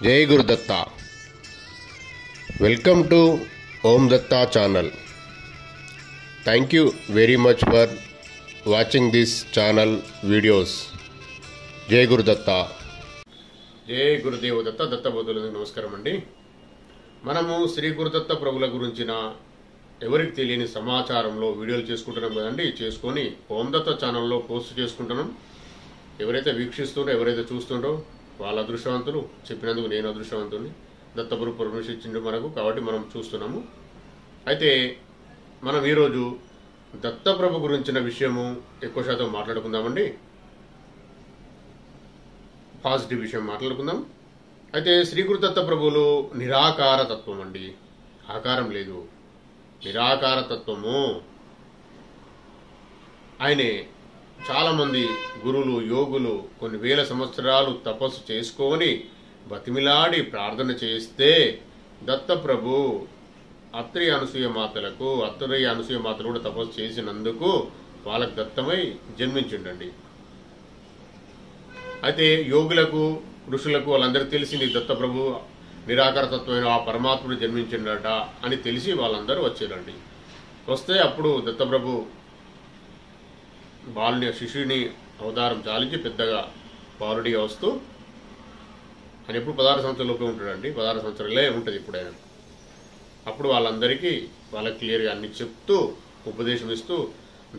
జై Gurudatta. Welcome to Om Datta channel. Thank you very much for watching this channel videos. జై గురుదత్త. జై గురుదేవ దత్త. దత్తబోధులకు నమస్కారం అండి. మనము శ్రీ గురుదత్త ప్రభుల గురించిన ఎవరికి తెలియని సమాచారంలో వీడియోలు చేసుకుంటున్నాం కదండి. చేసుకొని ఓం దత్త ఛానల్లో పోస్ట్ చేసుకుంటున్నాం. ఎవరైతే వీక్షిస్తుండో, ఎవరైతే చూస్తుండో వాళ్ళ అదృష్టవంతులు. చెప్పినందుకు నేను అదృష్టవంతుని. దత్తపురు పరమేశ్వర ఇచ్చిండు మనకు, కాబట్టి మనం చూస్తున్నాము. అయితే మనం ఈరోజు దత్తప్రభు గురించిన విషయము ఎక్కువ శాతం మాట్లాడుకుందామండి. పాజిటివ్ విషయం మాట్లాడుకుందాం. అయితే శ్రీ గురుదత్త ప్రభువులు నిరాకార తత్వం అండి. ఆకారం లేదు, నిరాకార తత్వము. ఆయనే చాలామంది గురువులు, యోగులు కొన్ని వేల సంవత్సరాలు తపస్సు చేసుకొని బతిమిలాడి ప్రార్థన చేస్తే దత్తప్రభు అత్రేయ అనసూయ మాతలు కూడా తపస్సు చేసినందుకు వాళ్ళకు దత్తమై జన్మించిండండి. అయితే యోగులకు, ఋషులకు వాళ్ళందరికీ తెలిసింది దత్తప్రభు నిరాకార తత్వమైన ఆ పరమాత్ముడు జన్మించిండట అని తెలిసి వాళ్ళందరూ వచ్చారండి. వస్తే అప్పుడు దత్తప్రభు బాలుని, శిష్యుని అవతారం చాలించి పెద్దగా బాలుడిగా వస్తూ, ఆయన ఎప్పుడు 16 సంవత్సరాలలోపే ఉంటాడండి. 16 సంవత్సరాలే ఉంటుంది ఇప్పుడు ఆయన. అప్పుడు వాళ్ళందరికీ వాళ్ళకి క్లియర్గా అన్ని చెప్తూ, ఉపదేశం ఇస్తూ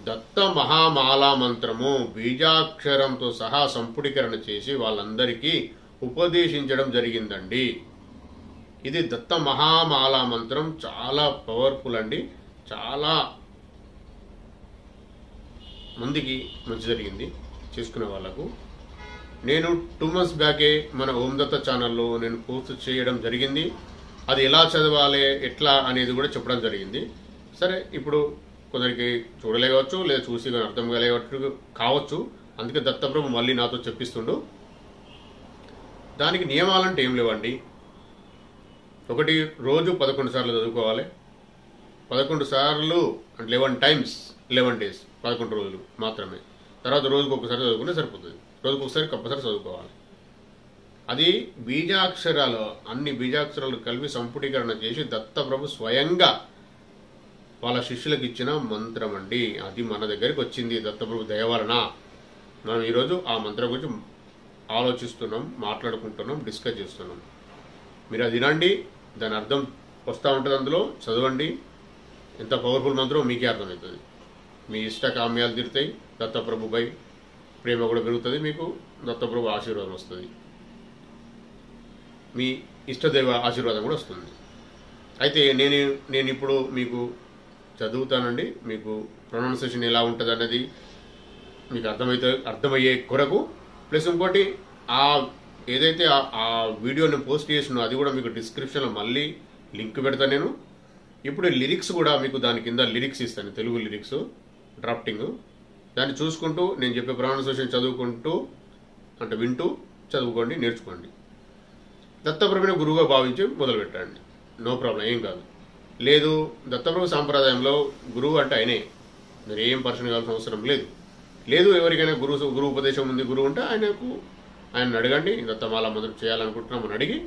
దత్త మహామాలా మంత్రము బీజాక్షరంతో సహా సంపుటీకరణ చేసి వాళ్ళందరికీ ఉపదేశించడం జరిగిందండి. ఇది దత్త మహామాలా మంత్రం చాలా పవర్ఫుల్ అండి. చాలా మందికి మంచి జరిగింది చేసుకునే వాళ్ళకు. నేను 2 months బ్యాకే మన ఓం దత్త ఛానల్లో నేను పోస్ట్ చేయడం జరిగింది. అది ఎలా చదవాలి, ఎట్లా అనేది కూడా చెప్పడం జరిగింది. సరే, ఇప్పుడు కొందరికి చూడలేవచ్చు, లేదా చూసి కానీ అర్థం కావచ్చు. అందుకే దత్తప్రభు మళ్ళీ నాతో చెప్పిస్తుండు. దానికి నియమాలంటే ఏం లేవండి. ఒకటి, రోజు 11 సార్లు చదువుకోవాలి. 11 సార్లు అంటే 11 times 11 days, 11 రోజులు మాత్రమే. తర్వాత రోజుకు ఒకసారి చదువుకుంటే సరిపోతుంది. రోజుకు ఒకసారి కంపల్సరీ చదువుకోవాలి. అది బీజాక్షరాలు, అన్ని బీజాక్షరాలు కలిపి సంపుటీకరణ చేసి దత్తప్రభు స్వయంగా వాళ్ళ శిష్యులకు ఇచ్చిన మంత్రం అండి. అది మన దగ్గరికి వచ్చింది దత్తప్రభు దయ వలన. మనం ఈరోజు ఆ మంత్రం గురించి ఆలోచిస్తున్నాం, మాట్లాడుకుంటున్నాం, డిస్కస్ చేస్తున్నాం. మీరు అది వినండి, దాని అర్థం వస్తూ ఉంటుంది. అందులో చదవండి. ఎంత పవర్ఫుల్ మంత్రం మీకే అర్థమవుతుంది. మీ ఇష్ట కామ్యాలు తీరుతాయి. దత్తప్రభుపై ప్రేమ కూడా పెరుగుతుంది. మీకు దత్తప్రభు ఆశీర్వాదం వస్తుంది. మీ ఇష్టదైవ ఆశీర్వాదం కూడా వస్తుంది. అయితే నేను ఇప్పుడు మీకు చదువుతానండి. మీకు ప్రొనౌన్సియేషన్ ఎలా ఉంటుంది అనేది మీకు అర్థమయ్యే కొరకు. ప్లస్ ఇంకోటి, ఏదైతే ఆ వీడియోని పోస్ట్ చేసినో అది కూడా మీకు డిస్క్రిప్షన్లో మళ్ళీ లింక్ పెడతాను నేను. ఇప్పుడు లిరిక్స్ కూడా మీకు దాని కింద లిరిక్స్ ఇస్తాను, తెలుగు లిరిక్స్ డ్రాఫ్టింగ్. దాన్ని చూసుకుంటూ నేను చెప్పే ప్రొనౌన్సియేషన్ చదువుకుంటూ, అంటే వింటూ చదువుకోండి, నేర్చుకోండి. దత్తప్రభుని గురువుగా భావించి మొదలు పెట్టండి. నో ప్రాబ్లం, ఏం కాదు. లేదు, దత్తప్రభు సాంప్రదాయంలో గురువు అంటే ఆయనే, మీరు ఏం పరిచయం కావాల్సిన అవసరం లేదు. ఎవరికైనా గురువు ఉపదేశం ఉంది, గురువు ఉంటే ఆయన అడగండి. దత్తమాల మొదలు చేయాలనుకుంటున్నామని అడిగి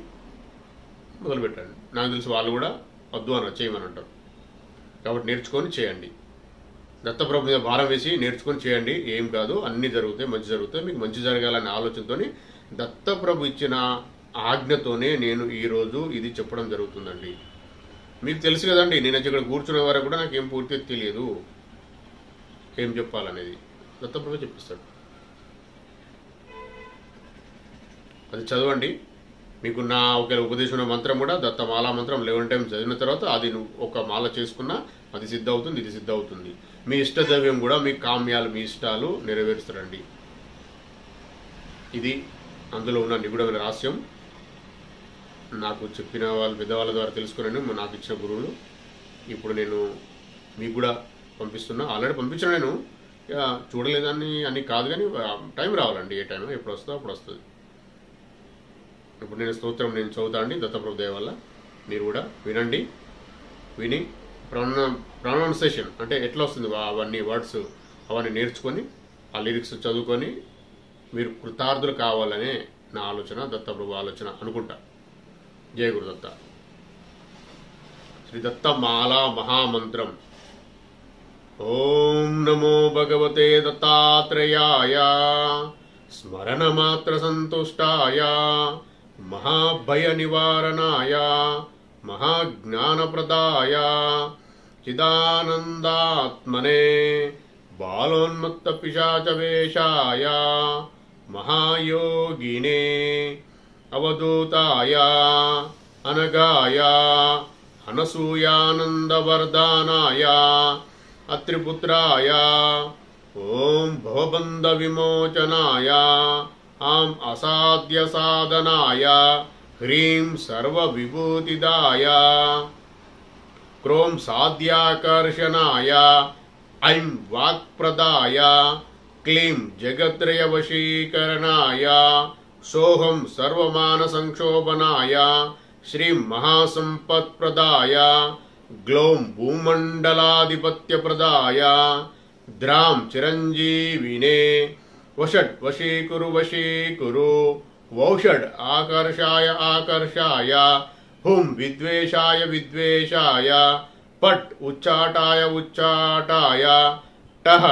మొదలు పెట్టండి. నాకు తెలిసి వాళ్ళు కూడా వద్దు అని చేయమని అంటారు. కాబట్టి నేర్చుకొని చేయండి. దత్తప్రభు మీద భారం వేసి నేర్చుకొని చేయండి. ఏం కాదు, అన్ని జరుగుతాయి, మంచి జరుగుతాయి. మీకు మంచి జరగాలనే ఆలోచనతో దత్తప్రభు ఇచ్చిన ఆజ్ఞతోనే నేను ఈరోజు ఇది చెప్పడం జరుగుతుందండి. మీకు తెలుసు కదండి, నేను ఇక్కడ కూర్చునే వరకు కూడా నాకేం పూర్తిగా తెలియదు ఏం చెప్పాలనేది. దత్తప్రభు చెప్పిస్తాడు. అది చదవండి. మీకు నా ఒక ఉపదేశం మంత్రం కూడా దత్తమాలా మంత్రం 11 times చదివిన తర్వాత అది ఒక మాల చేసుకున్నా అది సిద్ధ అవుతుంది, ఇది సిద్ధ అవుతుంది. మీ ఇష్టదైవం కూడా మీ కామ్యాలు, మీ ఇష్టాలు నెరవేరుస్తారండి. ఇది అందులో ఉన్న నిగూఢమైన రహస్యం. నాకు చెప్పిన వాళ్ళు, పెద్దవాళ్ళ ద్వారా తెలుసుకున్నాను, నాకు ఇచ్చిన గురువులు. ఇప్పుడు నేను మీకు కూడా పంపిస్తున్నా. ఆల్రెడీ పంపించిన నేను, చూడలేదని అని కాదు, కానీ టైం రావాలండి. ఏ టైం ఎప్పుడు వస్తుందో అప్పుడు వస్తుంది. ఇప్పుడు నేను స్తోత్రం నేను చదువుతా అండి దత్తప్రభు దయ వల్ల. మీరు కూడా వినండి. విని ప్రొనౌన్సియేషన్ అంటే ఎట్లా వస్తుంది అవన్నీ వర్డ్స్ అవన్నీ నేర్చుకొని ఆ లిరిక్స్ చదువుకొని మీరు కృతార్థులు కావాలనే నా ఆలోచన, దత్తప్రభు ఆలోచన అనుకుంటా. జయ గురుదత్త. శ్రీ దత్తమాలా మహామంత్రం. ఓం నమో భగవతే దత్తాత్రేయాయ స్మరణమాత్ర సంతుష్టాయ మహాభయ నివారణాయ మహాజ్ఞానప్రదాయ చిదానందాత్మనే బాలోన్మత్త పిశాచవేషాయ మహాయోగినే అవధూతాయ అనగాయ అనసూయానందవర్ధనాయ అత్రిపుత్రాయ ఓం భవబంధ విమోచనాయ ఆం అసాధ్య సాధనాయ హ్రీం సర్వ విభూతిదాయ క్రోం సాధ్యాకర్షణాయ ఐం వాక్ప్రదాయ క్లీం జగత్రయ వశీకరణాయ సోహం సర్వమాన సంక్షోభనాయ శ్రీం మహాసంపత్ప్రదాయ గ్లౌం భూమండలాధిపత్యప్రదాయ ద్రాం చిరంజీవినే వషడ్ వశీకురు వౌషడ్ ఆకర్షాయ ఆకర్షాయ హుం విద్వేషాయ పట్ ఉచ్చాటాయ టహ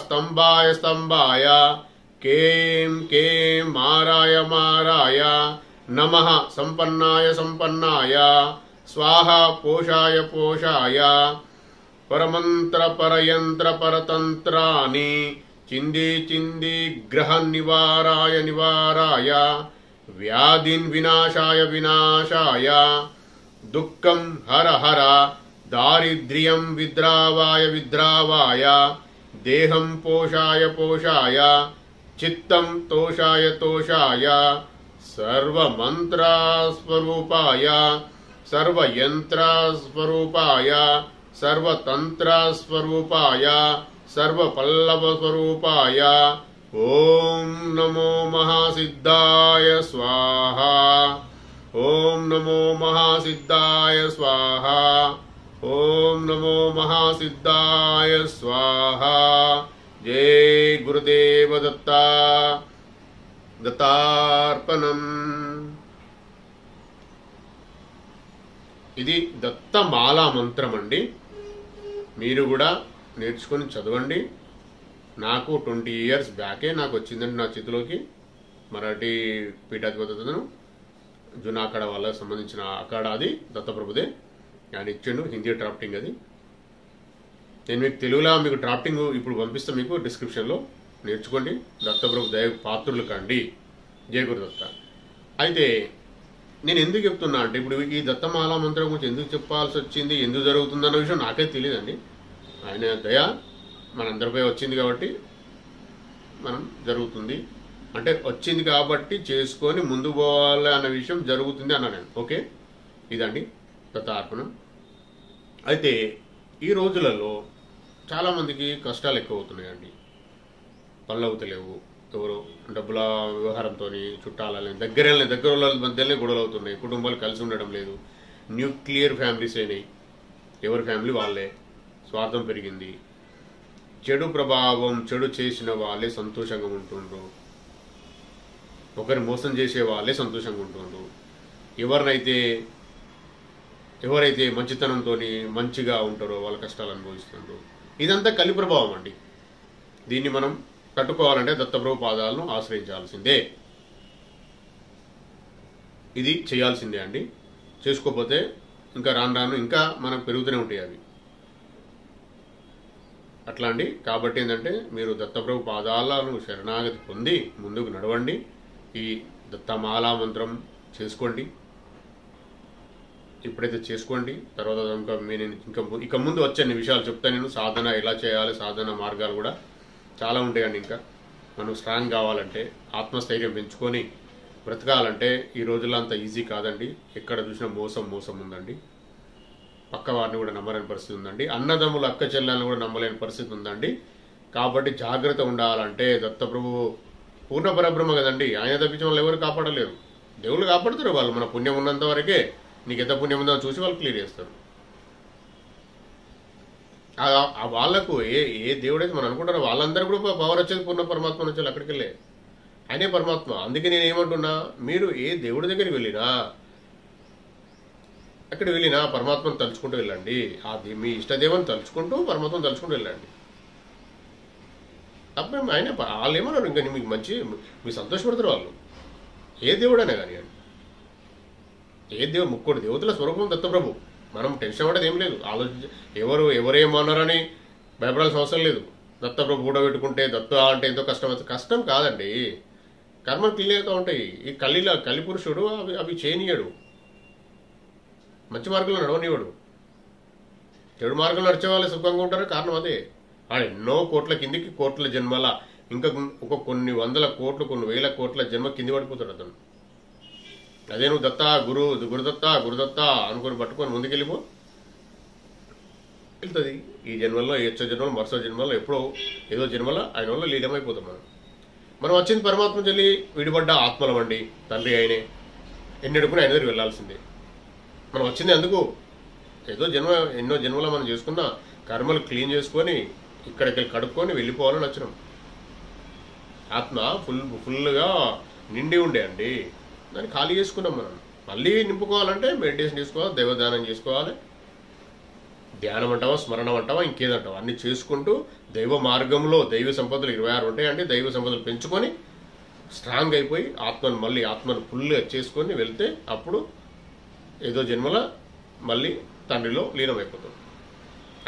స్తంభాయ కేం మారాయ నమః సంపన్నాయ స్వాహ పోషాయ పరమంత్ర పరయంత్ర పరతంత్రాని చింది గ్రహ నివారాయ వ్యాధిన్ వినాశాయ దుఃఖం హర దారిద్ర్యం విద్రావాయ దేహం పోషాయ చిత్తం తోషాయ సర్వమంత్రస్వరూపాయ సర్వయంత్రస్వరూపాయ సర్వతంత్రస్వరూపాయ సర్వపల్లవస్వరూపాయ ఓం నమో మహాసిద్ధాయ స్వాహ. ఓం నమో మహాసిద్ధాయ స్వాహ. ఓం నమో మహాసిద్ధాయ స్వాహ. జై గురుదేవ దత్త. దత్తార్పణం. ఇది దత్తమాలా మంత్రం అండి. మీరు కూడా నేర్చుకొని చదవండి. నాకు 20 years బ్యాకే నాకు వచ్చిందండి నా చేతిలోకి మరాఠీ పీఠాధిపతులను జునాఖాడ వాళ్ళకి సంబంధించిన అఖాడా అది దత్తప్రభుదే ఆయన ఇచ్చిండు. హిందీ డ్రాఫ్టింగ్ అది. నేను మీకు తెలుగులో మీకు డ్రాఫ్టింగ్ ఇప్పుడు పంపిస్తాను, మీకు డిస్క్రిప్షన్లో నేర్చుకోండి. దత్తప్రభు దయ పాత్రులు కండి. జయ గురుదత్త. అయితే నేను ఎందుకు చెప్తున్నా అంటే ఇప్పుడు ఈ దత్తమాలా మంత్రం గురించి ఎందుకు చెప్పాల్సి వచ్చింది, ఎందుకు జరుగుతుందన్న విషయం నాకే తెలియదండి. ఆయన దయ మనందరిపై వచ్చింది కాబట్టి మనం జరుగుతుంది అంటే వచ్చింది కాబట్టి చేసుకొని ముందు పోవాలి అన్న విషయం జరుగుతుంది అన్నా నేను. ఓకే, ఇదండి దత్తార్పణం. అయితే ఈ రోజులలో చాలామందికి కష్టాలు ఎక్కువ అవుతున్నాయండి. పనులు అవుతలేవు, ఎవరు డబ్బుల వ్యవహారంతో చుట్టాలని దగ్గర వాళ్ళ మధ్యలోనే గొడవలు అవుతున్నాయి. కుటుంబాలు కలిసి ఉండడం లేదు. న్యూక్లియర్ ఫ్యామిలీస్ అయినాయి. ఎవరి ఫ్యామిలీ వాళ్ళే. స్వార్థం పెరిగింది. చెడు ప్రభావం, చెడు చేసిన వాళ్ళే సంతోషంగా ఉంటుండ్రు. ఒకరిని మోసం చేసే వాళ్ళే సంతోషంగా ఉంటుండ్రు. ఎవరైతే మంచితనంతో మంచిగా ఉంటారో వాళ్ళ కష్టాలు అనుభవిస్తుండ్రు. ఇదంతా కలి ప్రభావం అండి. దీన్ని మనం తట్టుకోవాలంటే దత్తప్రభు పాదాలను ఆశ్రయించాల్సిందే. ఇది చేయాల్సిందే అండి. చేసుకోకపోతే ఇంకా రాను ఇంకా మనకు పెరుగుతూనే ఉంటాయి అవి. అట్లా అండి. కాబట్టి ఏంటంటే మీరు దత్తప్రభు పాదాలను శరణాగతి పొంది ముందుకు నడవండి. ఈ దత్తమాలా మంత్రం చేసుకోండి. ఇప్పుడైతే చేసుకోండి. తర్వాత ఇక ముందు వచ్చే విషయాలు చెప్తాను నేను. సాధన ఎలా చేయాలి, సాధన మార్గాలు కూడా చాలా ఉంటాయండి. ఇంకా మనం స్ట్రాంగ్ కావాలంటే, ఆత్మస్థైర్యం పెంచుకొని బ్రతకాలంటే ఈ రోజుల్లో అంత ఈజీ కాదండి. ఎక్కడ చూసినా మోసం ఉందండి. పక్క వారిని కూడా నమ్మలేని పరిస్థితి ఉందండి. అన్నదమ్ములు అక్క చెల్లెలను కూడా నమ్మలేని పరిస్థితి ఉందండి. కాబట్టి జాగ్రత్త ఉండాలంటే దత్తప్రభు పూర్ణ పరబ్రహ్మ కదండి. ఆయన తప్పించిన వాళ్ళు ఎవరు కాపాడలేరు. దేవుళ్ళు కాపాడుతారు. వాళ్ళు మన పుణ్యం ఉన్నంత వరకే. నీకు ఎంత పుణ్యం ఉందో చూసి వాళ్ళు క్లియర్ చేస్తారు. వాళ్ళకు ఏ దేవుడైతే మనం అనుకుంటారో వాళ్ళందరూ కూడా పవర్ వచ్చేది పూర్ణ పరమాత్మ నుంచి అక్కడికి వెళ్ళే. ఆయనే పరమాత్మ. అందుకే నేను ఏమంటున్నా, మీరు ఏ దేవుడి దగ్గరికి వెళ్ళినా అక్కడ వెళ్ళినా పరమాత్మను తలుచుకుంటూ వెళ్ళండి. అది మీ ఇష్టదేవాన్ని తలుచుకుంటూ పరమాత్మను తలుచుకుంటూ వెళ్ళండి. అప్పుడు ఆయన వాళ్ళు ఏమన్నారు, ఇంకా మీకు మంచి మీరు సంతోషపడతారు వాళ్ళు. ఏ దేవుడైనా కానివ్వండి, ఏ దేవుడు ముక్కోటి దేవతల స్వరూపం దత్తప్రభు. మనం టెన్షన్ పడేది ఏం లేదు. ఎవరేమన్నారని భయపడాల్సిన అవసరం లేదు. దత్తప్రభు కూడా పెట్టుకుంటే దత్త అంటే ఎంతో కష్టం కాదండి. కర్మలు క్లియర్గా ఉంటాయి. ఈ కలిపురుషుడు అవి చేయనీయడు, మంచి మార్గంలో నడవనివాడు. చెడు మార్గంలో నడిచే వాళ్ళు సుఖంగా ఉంటారు. కారణం అదే. ఎన్నో కోట్ల కిందికి కోట్ల జన్మల ఇంకా కొన్ని వందల కోట్లు కొన్ని వేల కోట్ల జన్మ కింది పడిపోతాడు అతను. అదే నువ్వు దత్త గురుదత్త అనుకుని పట్టుకొని ముందుకెళ్ళిపో, వెళ్తుంది. ఈ జన్మల్లో జన్మలో మరుస జన్మలో ఎప్పుడో ఏదో జన్మలో ఆయన వల్ల లీనమైపోతాం. మనం వచ్చింది పరమాత్మ చెల్లి విడిపడ్డ ఆత్మలం అండి. తండ్రి ఆయనే ఎన్నెడుకుని ఆయన దగ్గరికి వెళ్లాల్సిందే. మనం వచ్చింది అందుకు ఎన్నో జన్మలో మనం చేసుకున్న కర్మలు క్లీన్ చేసుకొని ఇక్కడికి కడుక్కొని వెళ్ళిపోవాలని వచ్చినాం. ఆత్మ ఫుల్గా నిండి ఉండే అండి, దాన్ని ఖాళీ చేసుకున్నాం. మనం మళ్ళీ నింపుకోవాలంటే మెడిటేషన్ చేసుకోవాలి, దైవధ్యానం చేసుకోవాలి. ధ్యానం అంటావా, స్మరణం అంటావా, ఇంకేదంటావా, అన్ని చేసుకుంటూ దైవ మార్గంలో దైవ సంపదలు 26 ఉంటాయండి. దైవ సంపదలు పెంచుకొని స్ట్రాంగ్ అయిపోయి ఆత్మను ఫుల్గా చేసుకొని వెళ్తే అప్పుడు ఏదో జన్మల మళ్ళీ తండ్రిలో లీనమైపోతాం.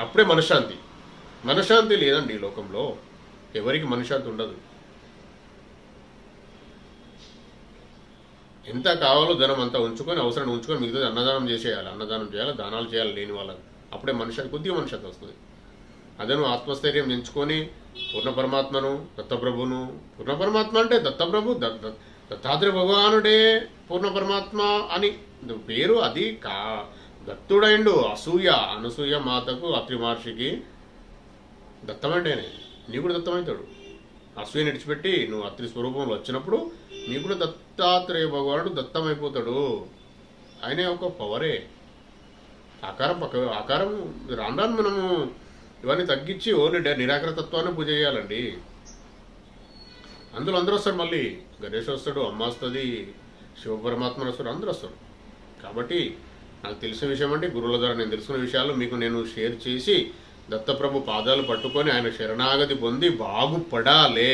అప్పుడే మనశ్శాంతి లేదండి ఈ లోకంలో. ఎవరికి మనశ్శాంతి ఉండదు. ఎంత కావాలో ధనం అంతా ఉంచుకొని అవసరాన్ని ఉంచుకొని మిగతా అన్నదానం చేయాలి, దానాలు చేయాలి లేని వాళ్ళకి. అప్పుడే కొద్దిగా మనశ్శాంతి వస్తుంది. అదే నువ్వు ఆత్మస్థైర్యం ఎంచుకొని పూర్ణ పరమాత్మను దత్తప్రభును, పూర్ణ పరమాత్మ అంటే దత్తప్రభు దత్తాత్రేయ భగవానుడే పూర్ణ పరమాత్మ అని పేరు. అది దత్తుడైండు. అనసూయ మాతకు అత్రి మహర్షికి దత్తమంటే నీ కూడా దత్తమవుతాడు. అసూయ నిడిచిపెట్టి నువ్వు అత్రి స్వరూపంలో వచ్చినప్పుడు నీ కూడా దత్తాత్రేయ భగవానుడు దత్తమైపోతాడు. ఆయనే ఒక పవరే. ఆకారం రాను మనము ఇవన్నీ తగ్గించి ఓన్లీ నిరాకార తత్వాన్ని పూజ చేయాలండి. అందులో అందరూ వస్తారు. మళ్ళీ గణేష్ వస్తాడు, అమ్మ వస్తుంది, శివపరమాత్మ వస్తాడు, అందరూ వస్తారు. కాబట్టి నాకు తెలిసిన విషయం అంటే గురువుల ద్వారా నేను తెలుసుకున్న విషయాలు మీకు నేను షేర్ చేసి దత్తప్రభు పాదాలు పట్టుకొని ఆయన శరణాగతి పొంది బాగుపడాలే,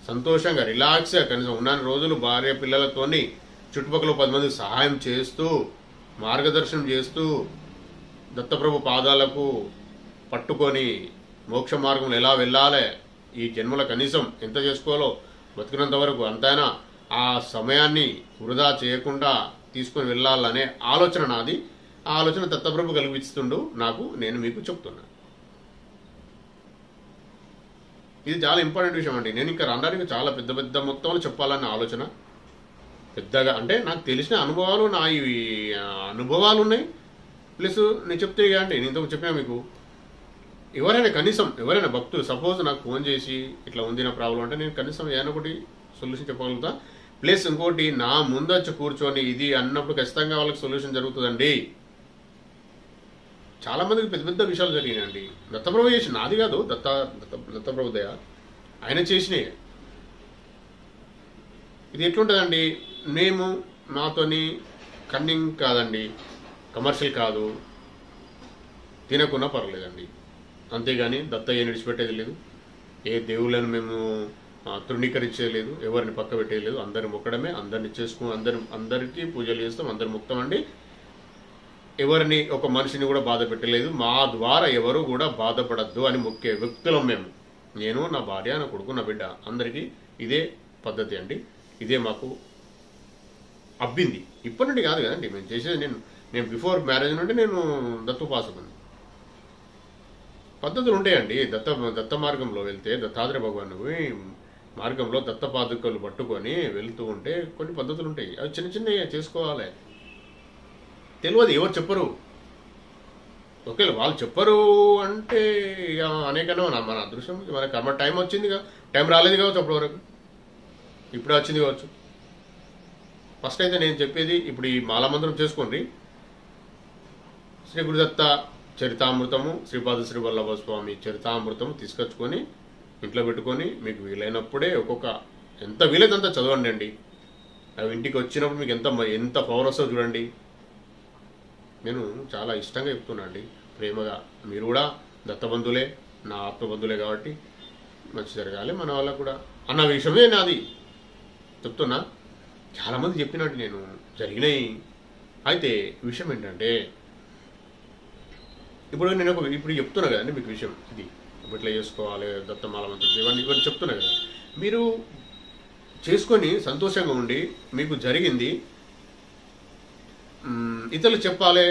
సంతోషంగా రిలాక్స్గా కనీసం ఉన్న రోజులు భార్య పిల్లలతోని చుట్టుపక్కల 10 మందికి సహాయం చేస్తూ మార్గదర్శనం చేస్తూ దత్తప్రభు పాదాలకు పట్టుకొని మోక్ష మార్గంలో ఎలా వెళ్ళాలి, ఈ జన్మల కనీసం ఎంత చేసుకోవాలో బతుకున్నంత వరకు అంతైనా ఆ సమయాన్ని వృధా చేయకుండా తీసుకొని వెళ్ళాలనే ఆలోచన నాది. ఆ ఆలోచన దత్తప్రభు కల్పిస్తుండు నాకు, నేను మీకు చెప్తున్నా. ఇది చాలా ఇంపార్టెంట్ విషయం అండి. నేను ఇంకా రావడానికి చాలా పెద్ద మొత్తంలో చెప్పాలన్న ఆలోచన పెద్దగా, అంటే నాకు తెలిసిన అనుభవాలు అనుభవాలు ఉన్నాయి. ప్లస్ నేను చెప్తే అండి, నేను ఇంతకు చెప్పినా మీకు ఎవరైనా భక్తులు సపోజ్ నాకు ఫోన్ చేసి ఇట్లా ఉంది నా ప్రాబ్లం అంటే నేను కనీసం ఏదైనా ఒకటి సొల్యూషన్ చెప్పగలుగుతా. ప్లస్ ఇంకోటి నా ముందు వచ్చి కూర్చొని ఇది అన్నప్పుడు ఖచ్చితంగా వాళ్ళకి సొల్యూషన్ జరుగుతుందండి. చాలా మందికి పెద్ద విషయాలు జరిగినాయండి. దత్తప్రభు చేసి నాది కాదు, దత్తప్రభు దయ ఆయన చేసినాయి. ఇది ఎట్లుంటుందండి, మేము నాతోని కన్నింగ్ కాదండి, కమర్షియల్ కాదు, తినకున్నా పర్లేదండి. అంతేగాని దత్తయ్య విడిచిపెట్టేది లేదు, ఏ దేవుళ్ళను మేము తృణీకరించేది లేదు, ఎవరిని పక్క పెట్టేది లేదు. అందరిని మొక్కడమే, అందరిని అందరికీ పూజలు చేస్తాం, అందరు ముక్తమండి. ఎవరిని ఒక మనిషిని కూడా బాధ పెట్టలేదు. మా ద్వారా ఎవరు కూడా బాధపడద్దు అని మొక్కే వ్యక్తులం మేము. నేను, నా భార్య, నా కొడుకు, నా బిడ్డ, అందరికీ ఇదే పద్ధతి అండి. ఇదే మాకు అబ్బింది. ఇప్పటి నుండి కాదు కదండి మేము చేసేది. నేను బిఫోర్ మ్యారేజ్ నుండి నేను దత్తోపాసకుని. పద్ధతులు ఉంటాయండి. దత్త మార్గంలో వెళ్తే దత్తాత్రేయ భగవాన్ మార్గంలో దత్త పాదుకలు పట్టుకొని వెళ్తూ ఉంటే కొన్ని పద్ధతులు ఉంటాయి. అవి చిన్న చేసుకోవాలి. తెలియదు, ఎవరు చెప్పరు. ఒకవేళ వాళ్ళు చెప్పరు అంటే అనేకన్నా మన అదృష్టం, మన కర్మ టైం వచ్చిందిగా, టైం రాలేదు కావచ్చు అప్పటి వరకు, ఇప్పుడే వచ్చింది కావచ్చు. ఫస్ట్ అయితే నేను చెప్పేది, ఇప్పుడు ఈ మాలామంత్రం చేసుకోండి. శ్రీ గురుదత్త చరితామృతము, శ్రీపాద శ్రీ వల్లభ స్వామి చరితామృతము తీసుకొచ్చుకొని ఇంట్లో పెట్టుకొని మీకు వీలైనప్పుడే ఎంత వీలైతే అంత చదవండి అండి. అవి ఇంటికి వచ్చినప్పుడు మీకు ఎంత పవర్ వస్తుందో చూడండి. నేను చాలా ఇష్టంగా చెప్తున్నా అండి, ప్రేమగా. మీరు కూడా దత్తబంధులే, నా ఆత్మబంధులే కాబట్టి మంచి జరగాలి మన వాళ్ళకు కూడా అన్న విషయమే నాది చెప్తున్నా. చాలామంది చెప్పినట్టు నేను జరిగినాయి. అయితే విషయం ఏంటంటే, ఇప్పుడు నేను ఇప్పుడు చెప్తున్నా కదండి మీకు విషయం ఇది, ఇట్లా చేసుకోవాలి దత్తమాల మంత్రులు ఇవన్నీ చెప్తున్నా కదా. మీరు చేసుకొని సంతోషంగా ఉండి మీకు జరిగింది ఇతరులు చెప్పాలి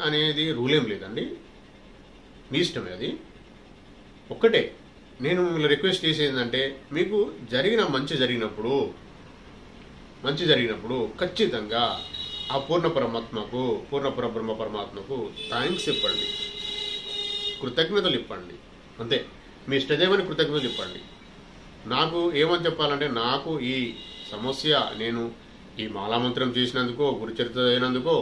అనేది రూల్ ఏం లేదండి, మీ ఇష్టమే అది. ఒక్కటే నేను మిమ్మల్ని రిక్వెస్ట్ చేసేది ఏంటంటే, మీకు మంచి జరిగినప్పుడు ఖచ్చితంగా ఆ పూర్ణ బ్రహ్మ పరమాత్మకు థ్యాంక్స్ చెప్పండి, కృతజ్ఞతలు ఇప్పండి. అంతే, మీ ఇష్టదేవని కృతజ్ఞతలు ఇప్పండి. నాకు ఏమని చెప్పాలంటే, నాకు ఈ సమస్య, నేను ఈ మాలామంత్రం చేసినందుకో, గురుచరిత్ర అయినందుకో,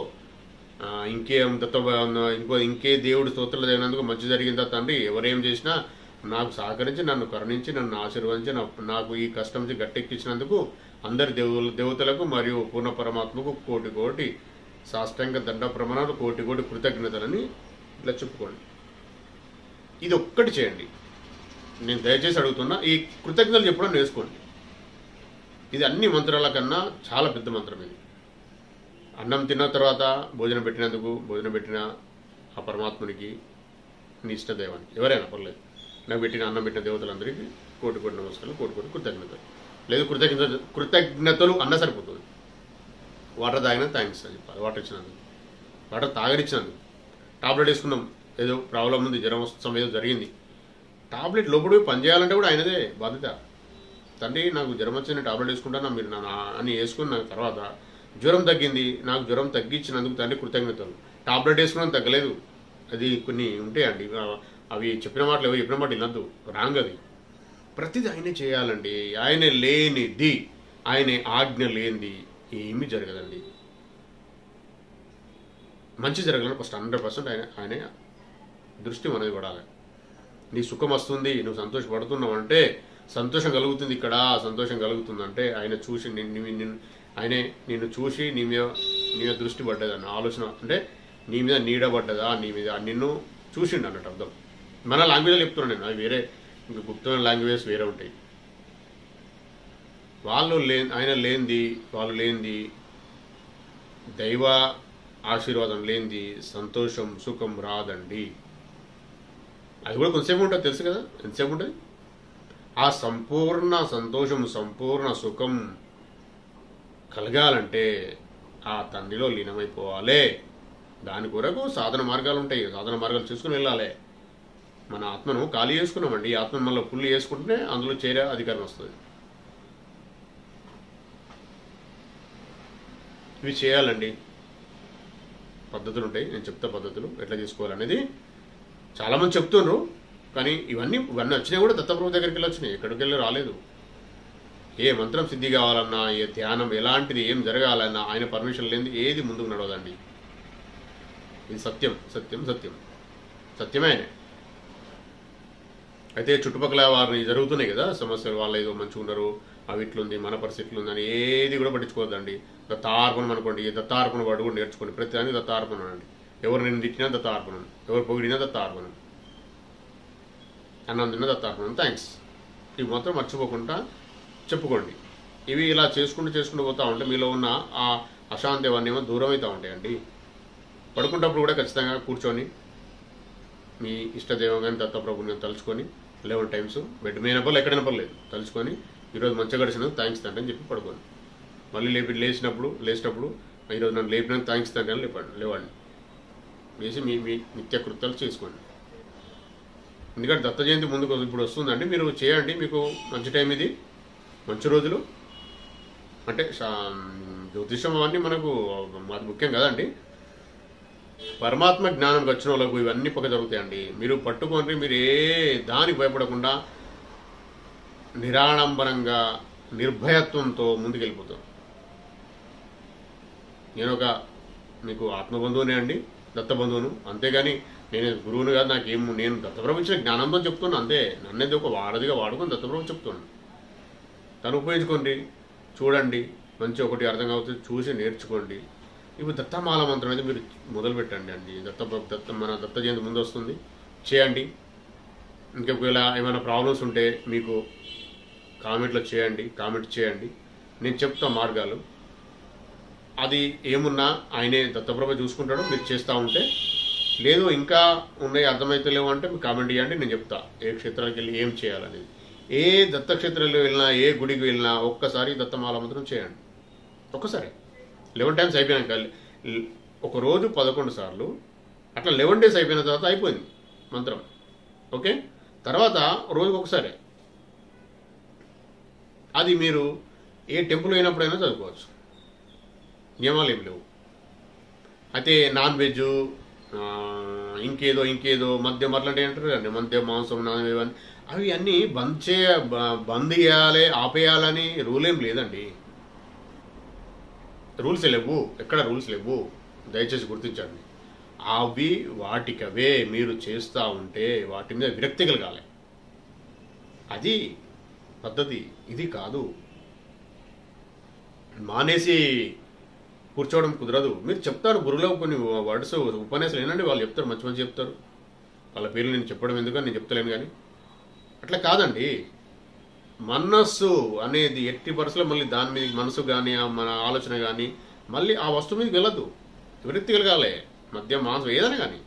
ఇంకే దేవుడి స్తోత్రాలు అయినందుకు మంచి జరిగిందా తండ్రి. ఎవరేం చేసినా నాకు సహకరించి, నన్ను కరుణించి, నన్ను ఆశీర్వదించి, నాకు ఈ కష్టం నుంచి గట్టెక్కించినందుకు అందరి దేవతలకు మరియు పూర్ణ పరమాత్మకు కోటి సాష్టాంగ దండ ప్రమాణాలు, కోటి కృతజ్ఞతలని ఇట్లా చెప్పుకోండి. ఇది ఒక్కటి చేయండి. నేను దయచేసి అడుగుతున్నా, ఈ కృతజ్ఞతలు చెప్పడం నేర్చుకోండి. ఇది అన్ని మంత్రాల కన్నా చాలా పెద్ద మంత్రం ఇది. అన్నం తిన్న తర్వాత భోజనం పెట్టిన ఆ పరమాత్మునికి, నీ ఇష్టదైవానికి, ఎవరైనా పర్లేదు, నాకు అన్నం పెట్టిన దేవతలందరికీ కోటి నమస్కారాలు, కోటి కృతజ్ఞతలు. లేదు కృతజ్ఞతలు అన్న సరిపోతుంది. వాటర్ తాగినా థ్యాంక్స్ అని చెప్పాలి, వాటర్ ఇచ్చినందుకు, వాటర్ తాగనిచ్చినందుకు. టాబ్లెట్ వేసుకున్నాం, ఏదో ప్రాబ్లం ఉంది, జ్వరం వస్తాం, ఏదో జరిగింది, టాబ్లెట్ లోపల పని చేయాలంటే కూడా ఆయనదే బాధ్యత. తండ్రి నాకు జ్వరం వచ్చింది, టాబ్లెట్ వేసుకుంటాను మీరు అని వేసుకున్న తర్వాత జ్వరం తగ్గింది, నాకు జ్వరం తగ్గించినందుకు తండ్రి కృతజ్ఞతలు. టాబ్లెట్ వేసుకున్నాను తగ్గలేదు, అది కొన్ని ఉంటాయండి, అవి చెప్పిన మాటలు వినద్దు, రాంగ్ అది. ప్రతిదీ ఆయనే చేయాలండి. ఆయనే లేనిది, ఆయనే ఆజ్ఞ లేనిది ఏమీ జరగదండి. మంచి జరగాలని ఫస్ట్ 100% ఆయనే దృష్టి మనది పడాలి. నీ సుఖం వస్తుంది, నువ్వు సంతోషపడుతున్నావు అంటే సంతోషం కలుగుతుంది. ఇక్కడ సంతోషం కలుగుతుందంటే ఆయన చూసి ఆయనే నిన్ను చూసి నీ మీద దృష్టి పడ్డదా, ఆలోచన అంటే నీ మీద నీడ పడ్డదా, నిన్ను చూసిండు అన్నట్టు అర్థం. మన లాంగ్వేజ్లో చెప్తున్నాను నేను, అవి వేరే, ఇంకా గుప్తమైన లాంగ్వేజెస్ వేరే ఉంటాయి. ఆయన లేనిది దైవ ఆశీర్వాదం లేనిది సంతోషం సుఖం రాదండి. అది కూడా కొంతసేపు ఉంటుంది, తెలుసు కదా ఎంతసేపు ఉంటుంది. ఆ సంపూర్ణ సంతోషం, సంపూర్ణ సుఖం కలగాలంటే ఆ తండ్రిలో లీనమైపోవాలి. దాని కొరకు సాధన మార్గాలు ఉంటాయి, సాధన మార్గాలు చూసుకుని వెళ్ళాలి. మన ఆత్మను ఖాళీ చేసుకున్నామండి, ఈ ఆత్మను మళ్ళీ ఫుల్ చేసుకుంటే అందులో చేరే అధికారం వస్తుంది. ఇవి చేయాలండి, పద్ధతులు ఉంటాయి, నేను చెప్తా పద్ధతులు ఎట్లా చేసుకోవాలనేది. చాలామంది చెప్తున్నారు, కానీ ఇవన్నీ వచ్చినాయి కూడా దత్తప్రభు దగ్గరికి వెళ్ళి వచ్చినాయి, ఎక్కడికి వెళ్ళి రాలేదు. ఏ మంత్రం సిద్ధి కావాలన్నా, ఏ ధ్యానం ఎలాంటిది ఏం జరగాలన్నా ఆయన పర్మిషన్ లేనిది ఏది ముందుకు నడవదండి. ఇది సత్యం సత్యం సత్యం సత్యమే. అయితే చుట్టుపక్కల వారిని జరుగుతున్నాయి కదా సమస్యలు, వాళ్ళు ఏదో మంచిగా ఉన్నారు, అవి ఇట్లుంది, మన పరిస్థితులు ఉందని ఏది కూడా పట్టించుకోవద్దండి. దత్తార్పణం అనుకోండి, దత్తార్పణ వాడు కూడా నేర్చుకోండి. ప్రతి దానికి దత్తార్పణం అండి. ఎవరు నేను తిట్టినా దత్తార్పణం, ఎవరు పొగిడినా దత్తార్పణం, అన్నం తిన్నా దత్తార్పణం, థ్యాంక్స్. ఇవి మాత్రం మర్చిపోకుండా చెప్పుకోండి. ఇవి ఇలా చేసుకుంటూ పోతూ ఉంటే మీలో ఉన్న ఆ అశాంతి అవన్నీ ఏమో దూరం అవుతూ ఉంటాయండి. పడుకుంటప్పుడు కూడా ఖచ్చితంగా కూర్చొని మీ ఇష్టదైవం కానీ దత్తప్రభుని తలుచుకొని 11 times బెడ్ మీద ఎక్కడైనా పర్లేదు తలుచుకొని, ఈరోజు మంచిగా గడిచినందుకు థ్యాంక్స్ తండ్రి అని చెప్పి పడుకోండి. మళ్ళీ లేచినప్పుడు ఈరోజు నన్ను లేపినందుకు థ్యాంక్స్ తండ్రి అని లేవండి. వేసి మీ నిత్యకృత్యాలు చేసుకోండి. ఎందుకంటే దత్త జయంతి ముందుకు ఇప్పుడు వస్తుందండి, మీరు చేయండి. మీకు మంచి టైం ఇది, మంచి రోజులు. అంటే జ్యోతిషం అవన్నీ మనకు అది ముఖ్యం కదండి. పరమాత్మ జ్ఞానంకి వచ్చిన వాళ్ళకు ఇవన్నీ పక్క జరుగుతాయండి. మీరు పట్టుకొని మీరు ఏ దానికి భయపడకుండా నిరాడంబరంగా నిర్భయత్వంతో ముందుకెళ్ళిపోతాం. నేను మీకు ఆత్మబంధువునే అండి, దత్తబంధువును. అంతేగాని నేను గురువును కాదు, నేను దత్తప్రభు ఇచ్చిన జ్ఞానంతో చెప్తున్నాను అంతే. నన్నేది ఒక వారధిగా వాడుకొని దత్తప్రభు చెప్తున్నాను. తను ఉపయోగించుకోండి, చూడండి, మంచి ఒకటి అర్థం అవుతుంది, చూసి నేర్చుకోండి. ఇప్పుడు దత్తమాల మంత్రం అయితే మీరు మొదలు పెట్టండి అండి. మన దత్త జయంతి ముందు వస్తుంది, చేయండి. ఇంకొకవేళ ఏమైనా ప్రాబ్లమ్స్ ఉంటే మీకు కామెంట్ చేయండి, నేను చెప్తా మార్గాలు. అది ఏమున్నా ఆయనే దత్తప్రభ చూసుకుంటాడు, మీరు చేస్తూ ఉంటే. లేదు ఇంకా ఉన్నాయి అర్థమైతలేవు అంటే మీరు కామెంట్ చేయండి, నేను చెప్తా ఏ క్షేత్రానికి వెళ్ళి ఏం చేయాలనేది. ఏ దత్తక్షేత్రాల్లో వెళ్ళినా, ఏ గుడికి వెళ్ళినా ఒక్కసారి దత్తమాల మంత్రం చేయండి. ఒక్కసారి 11 times అయిపోయాక, ఒక రోజు 11 సార్లు, అట్లా 11 days అయిపోయిన తర్వాత అయిపోయింది మంత్రం. ఓకే, తర్వాత రోజుకి ఒకసారి. అది మీరు ఏ టెంపుల్ అయినప్పుడైనా చదువుకోవచ్చు, నియమాలు ఏం లేవు. అయితే నాన్ వెజ్ ఇంకేదో మద్యం అట్లాంటివి అంటారు కదండి, మద్యం మాంసం నాన్ అవి అన్నీ బంద్ చేయాలి, ఆపేయాలని రూల్ ఏం లేదండి. రూల్స్ లేవు, ఎక్కడ రూల్స్ లేవు, దయచేసి గుర్తించండి. అవి వాటికవే మీరు చేస్తూ ఉంటే వాటి మీద విరక్తి కలగాలి. అది పద్ధతి, ఇది కాదు. మానేసి కూర్చోవడం కుదరదు. మీరు చెప్తారు గురువులో కొన్ని వర్డ్స్, ఉపన్యాసాలు ఏంటంటే వాళ్ళు చెప్తారు, మంచి చెప్తారు. వాళ్ళ పేర్లు నేను చెప్పడం ఎందుకని నేను చెప్తలేను. కానీ అట్లా కాదండి. మనస్సు అనేది ఎట్టి పరిస్థితుల్లో మళ్ళీ దాని మీద మనసు కానీ మన ఆలోచన కానీ మళ్ళీ ఆ వస్తువు మీదకి వెళ్ళదు, విరక్తి కలగాలి. మద్యం మాంసం ఏదైనా కానీ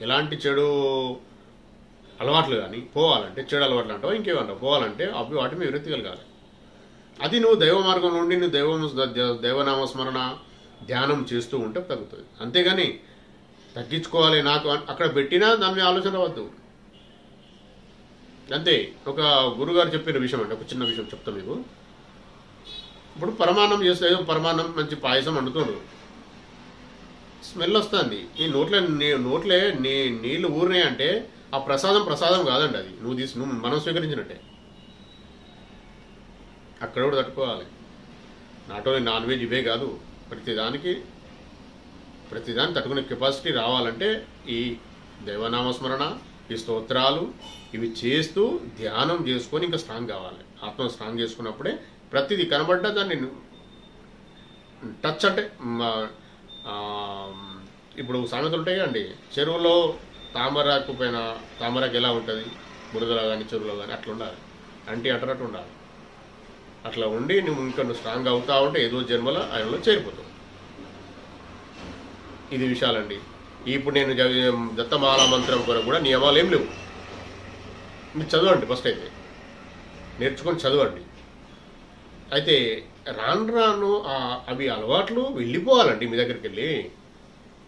ఎలాంటి చెడు అలవాట్లు కానీ పోవాలంటే, చెడు అలవాట్లు అంటావు ఇంకేమంటావు, పోవాలంటే అవి వాటి మీద విరక్తి కలగాలి. అది నువ్వు దైవ మార్గం నుండి నువ్వు దైవనామస్మరణ ధ్యానం చేస్తూ ఉంటే తగ్గుతుంది. అంతేగాని తగ్గించుకోవాలి నాకు అక్కడ పెట్టినా దాని మీద ఆలోచన వద్దు. అంతే. ఒక గురుగారు చెప్పిన విషయం అంటే, ఒక చిన్న విషయం చెప్తాను మీకు. ఇప్పుడు పరమాన్నం చేస్తే, పరమాన్నం మంచి పాయసం వండుతుండు, స్మెల్ వస్తుంది, నీ నోట్లే నీళ్ళు ఊరినాయి అంటే ఆ ప్రసాదం కాదండి, అది నువ్వు మనం స్వీకరించినట్టే. అక్కడ కూడా తట్టుకోవాలి. నాట్ ఓన్లీ నాన్ వెజ్ ఇవే కాదు, ప్రతిదాన్ని తట్టుకునే కెపాసిటీ రావాలంటే ఈ దైవనామస్మరణ, ఈ స్తోత్రాలు ఇవి చేస్తూ ధ్యానం చేసుకొని ఇంకా స్ట్రాంగ్ కావాలి. ఆత్మ స్ట్రాంగ్ చేసుకున్నప్పుడే ప్రతిదీ కనబడ్డా దాన్ని టచ్ అంటే, ఇప్పుడు సామెతలు ఉంటాయి అండి, చెరువులో తామరాకు పైన తామరాకు ఎలా ఉంటుంది, బురదలో కానీ చెరువులో కానీ అట్లా ఉండాలి, అటరట్టు ఉండాలి. అట్లా ఉండి నువ్వు స్ట్రాంగ్ అవుతా ఉంటే ఏదో జన్మలో ఆయనలో చేరిపోతావు. ఇది విషయాలండి. ఇప్పుడు నేను దత్తమాల మంత్రం కొరకు కూడా నియమాలు ఏం లేవు. మీరు చదవండి, ఫస్ట్ అయితే నేర్చుకొని చదవండి. అయితే రాను అవి అలవాట్లు వెళ్ళిపోవాలండి. మీ దగ్గరికి వెళ్ళి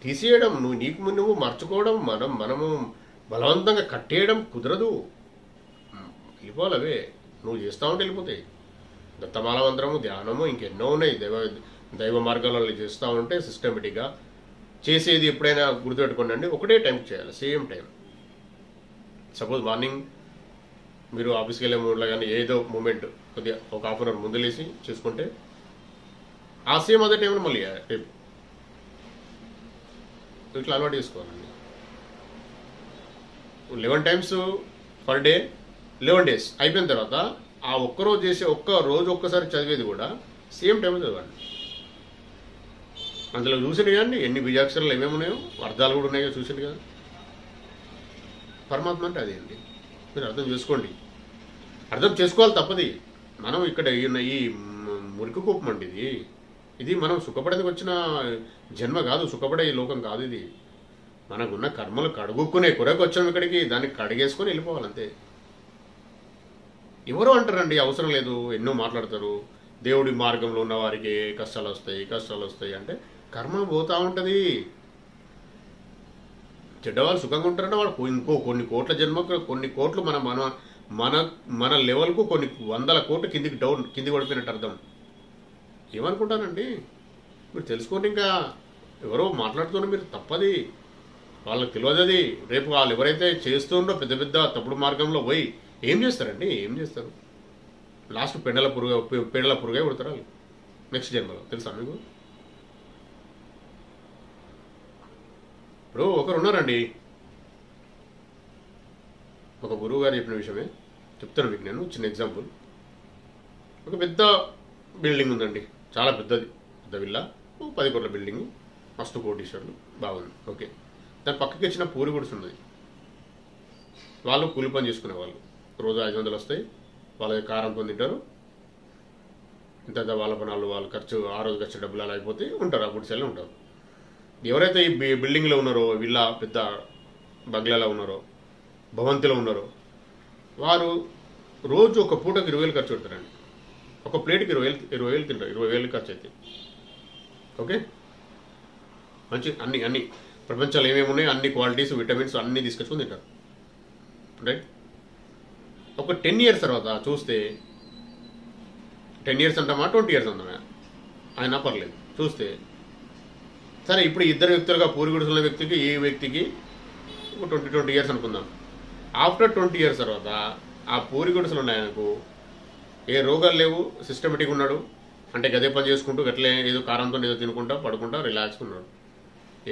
తీసేయడం, నువ్వు మర్చుకోవడం, మనము బలవంతంగా కట్టేయడం కుదరదు. వెళ్ళిపోవాలి, అవే నువ్వు చేస్తూ ఉంటే వెళ్ళిపోతాయి. దత్తమాల మంత్రము, ధ్యానము ఇంకెన్నో ఉన్నాయి. దైవ మార్గాలలో చేస్తూ ఉంటే సిస్టమేటిక్గా చేసేది ఎప్పుడైనా గుర్తుపెట్టుకోండి, ఒకటే టైంకి చేయాలి, సేమ్ టైం. సపోజ్ మార్నింగ్ మీరు ఆఫీస్కి వెళ్ళే మూడ్లో కానీ ఏదో మూమెంట్ కొద్దిగా ఒక హాఫ్ అన్ అవర్ ముందు లేసి చేసుకుంటే ఆ సేమ్ అదే టైంలో మళ్ళీ రేపు ఇట్లా అలవాటు చేసుకోవాలండి. 11 times పర్ డే, 11 days అయిపోయిన తర్వాత ఆ ఒక్కరోజు చేసే ఒక్కసారి చదివేది కూడా సేమ్ టైంలో చదవండి. అందులో చూసింది కదండి ఎన్ని బీజాక్షరాలు ఏమేమి ఉన్నాయో, అర్థాలు కూడా ఉన్నాయో చూసింది కదా. పరమాత్మ అంటే అదేంటి, మీరు అర్థం చేసుకోండి. అర్థం చేసుకోవాలి, తప్పది. మనం ఇక్కడ ఈ మురికి కూపం అండి ఇది మనం సుఖపడేందుకు వచ్చిన జన్మ కాదు, సుఖపడే ఈ లోకం కాదు ఇది. మనకున్న కర్మలు కడుగుకునే కొరకు వచ్చాం ఇక్కడికి, దాన్ని కడిగేసుకొని వెళ్ళిపోవాలంతే. ఎవరో అంటారండి, అవసరం లేదు, ఎన్నో మాట్లాడతారు. దేవుడి మార్గంలో ఉన్న వారికి కష్టాలు వస్తాయి అంటే కర్మ పోతూ ఉంటుంది. చెడ్డవాళ్ళు సుఖంగా ఉంటారంటే వాడు ఇంకో కొన్ని కోట్ల జన్మకు కొన్ని కోట్లు మన లెవెల్కు కొన్ని 100 కోట్లు కిందికి పడిపోయినట్టు అర్థం. ఏమనుకుంటానండి, మీరు తెలుసుకోండి. ఇంకా ఎవరో మాట్లాడుతున్నా మీరు తప్పది, వాళ్ళకి తెలియదు. రేపు వాళ్ళు ఎవరైతే చేస్తుండో పెద్ద తప్పుడు మార్గంలో పోయి ఏం చేస్తారండి, ఏం చేస్తారు? లాస్ట్ పెండల పురుగా పుడతారు వాళ్ళు నెక్స్ట్ జన్మలో, తెలుసా మీకు? ఇప్పుడు ఒకరు ఉన్నారండి, ఒక గురువు గారు చెప్పిన విషయమే చెప్తాను మీకు. నేను చిన్న ఎగ్జాంపుల్. ఒక పెద్ద బిల్డింగ్ ఉందండి, చాలా పెద్ద విల్లా. 10 కోట్ల బిల్డింగ్, మస్తు కోటీశ్వరులు, బాగుంది, ఓకే. దాని పక్కకి వచ్చిన పూరి గుడిసె ఉన్నది. వాళ్ళు కూలి పని చేసుకునే వాళ్ళు, రోజు 500 వస్తాయి, వాళ్ళ కారంతో తింటారు, ఇంత వాళ్ళ పనాలు వాళ్ళ ఖర్చు, ఆ రోజు ఖర్చు డబ్బులు అలా అయిపోతే ఉంటారు, ఆ గుడిసెల్లో ఉంటారు. ఎవరైతే ఈ బిల్డింగ్లో ఉన్నారో, విల్లా పెద్ద బంగ్లాలో ఉన్నారో, భవంతిలో ఉన్నారో, వారు రోజు ఒక పూటకు 20,000 ఖర్చు పెడతారండి. ఒక ప్లేట్కి 20,000 తింటారు, 20,000 ఖర్చు అయితే, ఓకే. మంచి అన్ని ప్రపంచంలో ఏమేమి ఉన్నాయో అన్ని క్వాలిటీస్, విటమిన్స్ అన్నీ తీసుకొచ్చుకొని తింటారు, రైట్. ఒక 10 years తర్వాత చూస్తే, 10 years అంటామా 20 years అంటామా అయినా పర్లేదు, చూస్తే సరే ఇప్పుడు ఇద్దరు వ్యక్తులుగా పూరి గుడిసెల వ్యక్తికి ఈ వ్యక్తికి 20 years అనుకుందాం. ఆఫ్టర్ 20 years తర్వాత ఆ పూరి గుడిసెలు ఉన్న ఆయనకు ఏ రోగాలు లేవు, సిస్టమేటిక్ ఉన్నాడు, అంటే గదే పని చేసుకుంటూ గట్లే ఏదో కారంతో ఏదో తినుకుంటా పడుకుంటా రిలాక్స్గా ఉన్నాడు,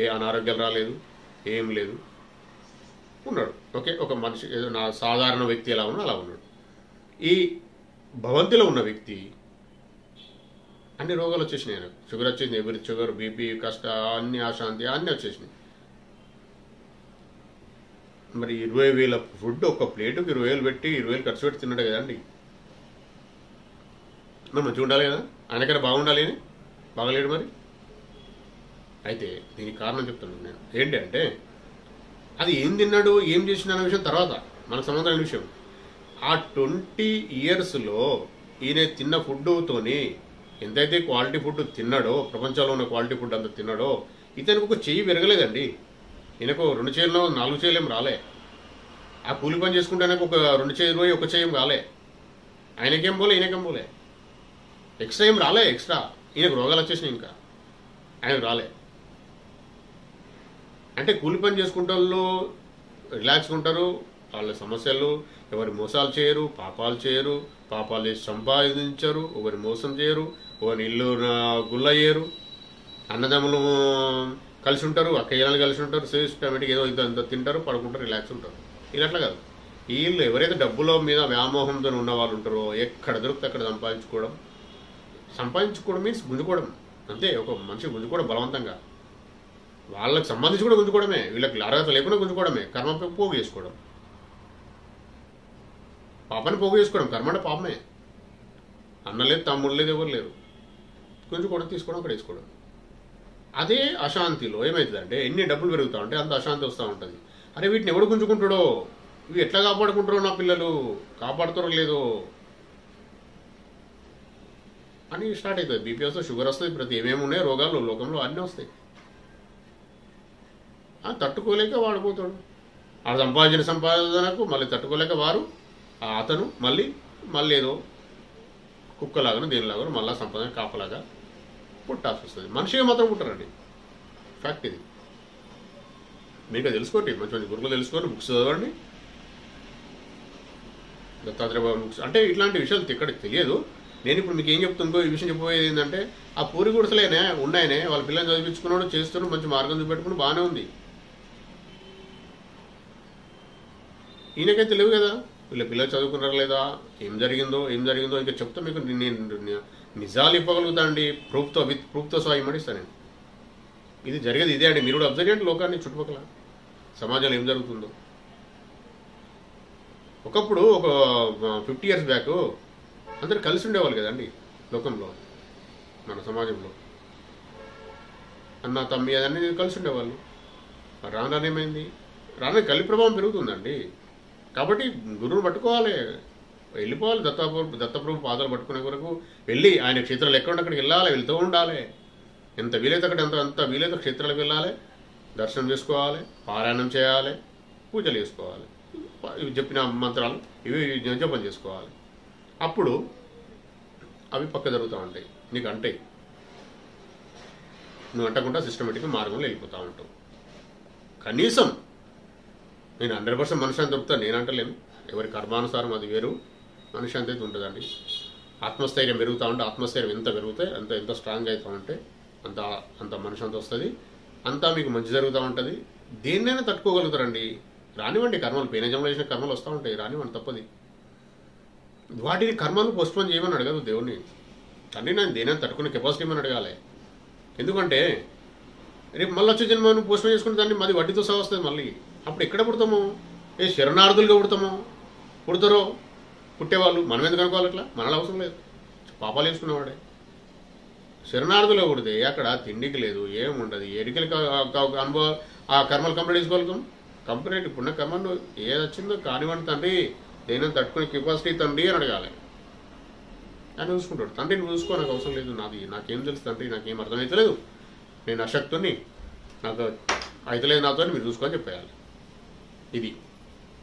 ఏ అనారోగ్యాలు రాలేదు, ఏం లేదు, ఉన్నాడు, ఓకే. ఒక మనిషి ఏదో నా సాధారణ వ్యక్తి ఎలా ఉన్నా అలా ఉన్నాడు. ఈ భవంతిలో ఉన్న వ్యక్తి అన్ని రోగాలు వచ్చేసినాయి, ఆయనకు షుగర్ వచ్చేసింది, ఎవరి షుగర్, బీపీ, కష్ట, అన్ని అశాంతి అన్నీ వచ్చేసినాయి. మరి 20,000 ఫుడ్ ఒక ప్లేటుకి 20,000 పెట్టి 20,000 ఖర్చు పెట్టి తిన్నాడు కదండి. మరి మంచిగా ఉండాలి కదా, ఆయనకైనా బాగుండాలి అని, బాగలేడు మరి. అయితే దీనికి కారణం చెప్తున్నాను నేను, ఏంటి అంటే అది ఏం తిన్నాడు, ఏం చేసిన అనే విషయం తర్వాత మనకు సంబంధమైన విషయం. ఆ 20 yearsలో ఈయన తిన్న ఫుడ్తోని ఎంతైతే క్వాలిటీ ఫుడ్ తిన్నాడో, ప్రపంచంలో ఉన్న క్వాలిటీ ఫుడ్ అంతా తిన్నాడో, ఇతనికి ఒక చెయ్యి పెరగలేదండి. ఈయనకు 2 చేతుల్లో 4 చేతులు ఏం రాలే. ఆ కూలి పని చేసుకుంటే ఆయనకు ఒక 2 చేతులు పోయి 1 చేయం రాలే. ఆయనకేం పోలే, ఈయనకేం పోలే, ఎక్స్ట్రా ఏం రాలే. ఎక్స్ట్రా ఈయనకు రోగాలు వచ్చేసినాయి, ఇంకా ఆయనకు రాలే. అంటే కూలి పని చేసుకుంటే వాళ్ళు రిలాక్స్గా ఉంటారు, వాళ్ళ సమస్యలు, ఎవరి మోసాలు చేయరు, పాపాలు చేయరు, పాపాలు చేసి సంపాదించరు, ఒకరి మోసం చేయరు, ఒకరి ఇల్లు గుల్లయ్యారు, అన్నదమ్ములు కలిసి ఉంటారు, అక్కయ్యలు కలిసి ఉంటారు, సిస్టమేటిక్ ఏదో ఇంత తింటారు, పడుకుంటారు, రిలాక్స్ ఉంటారు. ఇలా అట్లా కాదు. వీళ్ళు ఎవరైతే డబ్బుల మీద వ్యామోహంతో ఉన్న వాళ్ళు ఉంటారో, ఎక్కడ దొరికితే అక్కడ సంపాదించుకోవడం మీన్స్ గుంజుకోవడం అంతే. ఒక మనిషి గుంజుకోవడం బలవంతంగా, వాళ్ళకి సంబంధించి కూడా గుంజుకోవడమే, వీళ్ళకి అర్హత లేకుండా గుంజుకోవడమే, కర్మ పోగు చేసుకోవడం, పాపని పోగు చేసుకోవడం. కర్మ అంటే పాపమే. అన్న లేదు, తమ్ముడు లేదు, ఎవరు లేరు, గుంజుకోవడం, తీసుకోవడం, అక్కడ వేసుకోవడం. అదే అశాంతిలో ఏమవుతుందంటే ఎన్ని డబ్బులు పెరుగుతా ఉంటే అంత అశాంతి వస్తూ ఉంటుంది. అరే వీటిని ఎవడు గుంజుకుంటాడో, ఇవి ఎట్లా కాపాడుకుంటారో నా పిల్లలు, కాపాడుతారో లేదో అని స్టార్ట్ అవుతుంది. బీపీ వస్తుంది, షుగర్ వస్తుంది, ప్రతి ఏమేమి ఉన్నాయో రోగాలు లోకంలో అన్నీ వస్తాయి. తట్టుకోలేక వాడిపోతాడు. ఆ సంపాదించిన సంపాదనకు మళ్ళీ తట్టుకోలేక అతను మళ్ళీ ఏదో కుక్కలాగాను దేనిలాగాను మళ్ళీ సంపాదన కాపలాగా పుట్టాల్సి వస్తుంది. మనిషిగా మాత్రం పుట్టారండి, ఫ్యాక్ట్ ఇది. మీకు తెలుసుకోండి, మంచి మంచి గురువులు తెలుసుకోండి, బుక్స్ చదవండి, దత్తాత్రేయ బాబు బుక్స్. అంటే ఇట్లాంటి విషయాలు ఇక్కడ తెలియదు. నేను ఇప్పుడు మీకు ఏం చెప్తుందో ఈ విషయం చెప్పబోయేది ఏంటంటే, ఆ పూరి గుడిసెలేనే ఉన్నాయనే వాళ్ళ పిల్లల్ని చదివించుకున్నాడు, చేస్తున్నాడు, మంచి మార్గం చూపెట్టుకుని బాగానే ఉంది. ఈయనకైతే తెలియదు కదా వీళ్ళ పిల్లలు చదువుకున్నారా లేదా, ఏం జరిగిందో ఇంకా చెప్తా మీకు. నేను నిజాలు ఇవ్వగలుగుతా అండి, ప్రూఫ్తో సహా ఇమ్మడిస్తాను నేను. ఇది జరిగేది ఇదే అండి. మీరు కూడా అబ్జర్వ్ చేయండి లోకాన్ని, చుట్టుపక్కల సమాజంలో ఏం జరుగుతుందో. ఒకప్పుడు ఒక 50 years బ్యాక్ అందరు కలిసి ఉండేవాళ్ళు కదండి లోకంలో, మన సమాజంలో అన్న తమ్మి అదన్నీ కలిసి ఉండేవాళ్ళు. రానేమైంది, రానే కలి ప్రభావం పెరుగుతుందండి. కాబట్టి గురువుని పట్టుకోవాలి, వెళ్ళిపోవాలి, దత్తప్రభు పాదాలు పట్టుకునే వరకు వెళ్ళి ఆయన క్షేత్రాలు ఎక్కడ అక్కడికి వెళ్ళాలి, వెళ్తూ ఉండాలి. ఎంత వీలైతే అక్కడ ఎంత వీలైతే క్షేత్రాలకు వెళ్ళాలి, దర్శనం చేసుకోవాలి, పారాయణం చేయాలి, పూజలు చేసుకోవాలి, ఇవి చెప్పిన మంత్రాలు ఇవి జపం చేసుకోవాలి. అప్పుడు అవి పక్క జరుగుతూ ఉంటాయి, నీకు అంటాయి. నువ్వు అంటకుండా సిస్టమేటిక్గా మార్గంలో వెళ్ళిపోతూ ఉంటావు. కనీసం నేను 100% మనశ్శాంతి దొరుకుతాను నేను అంటలేను, ఎవరి కర్మానుసారం అది వేరు, మనశ్శాంతి అయితే ఉంటుందండి. ఆత్మస్థైర్యం పెరుగుతూ ఉంటే, ఆత్మస్థైర్యం ఎంత పెరుగుతాయి ఎంత స్ట్రాంగ్ అవుతూ ఉంటే అంత మనశ్శాంతి వస్తుంది, అంతా మీకు మంచి జరుగుతూ ఉంటుంది. దేన్నైనా తట్టుకోగలుగుతారండి. రానివ్వండి కర్మలు, పేనజంలో చేసిన కర్మలు వస్తూ ఉంటాయి, రానివ్వండి, తప్పది. వాటిని కర్మలు పోస్ట్పోన్ చేయమని అడగదు దేవుణ్ణి. తండ్రి నేను దేనైనా తట్టుకునే కెపాసిటీ అని అడగాలి. ఎందుకంటే రేపు మళ్ళీ వచ్చే జన్మను పోషణ చేసుకుని దాన్ని మాది వడ్డీతో సహా వస్తుంది మళ్ళీ. అప్పుడు ఎక్కడ పుడతాము? ఏ శరణార్థులుగా పుడతాము? పుడతారో పుట్టేవాళ్ళు మనం ఎందుకు అనుకోవాలి? అట్లా మనలో అవసరం లేదు, పాపాలు వేసుకునేవాడే. శరణార్థులుగా పుడితే అక్కడ తిండికి లేదు, ఏముండదు, ఎరికలకి అనుభవం ఆ కర్మలు కంప్లీట్ చేసుకోగలుగుతాం. కంప్లీట్ ఇప్పుడున్న కర్మను ఏది వచ్చిందో కానివ్వండి తండ్రి, దేని తట్టుకునే కెపాసిటీ తండ్రి అని అడగాలి. ఆయన చూసుకుంటాడు. తండ్రి నువ్వు చూసుకో, నాకు అవసరం లేదు, నాకేం తెలుసు తండ్రి, నాకేం అర్థమవుతలేదు, నేను అశక్తుని, నాకు అయితలేదు నాతో, మీరు చూసుకొని చెప్పేయాలి. ఇది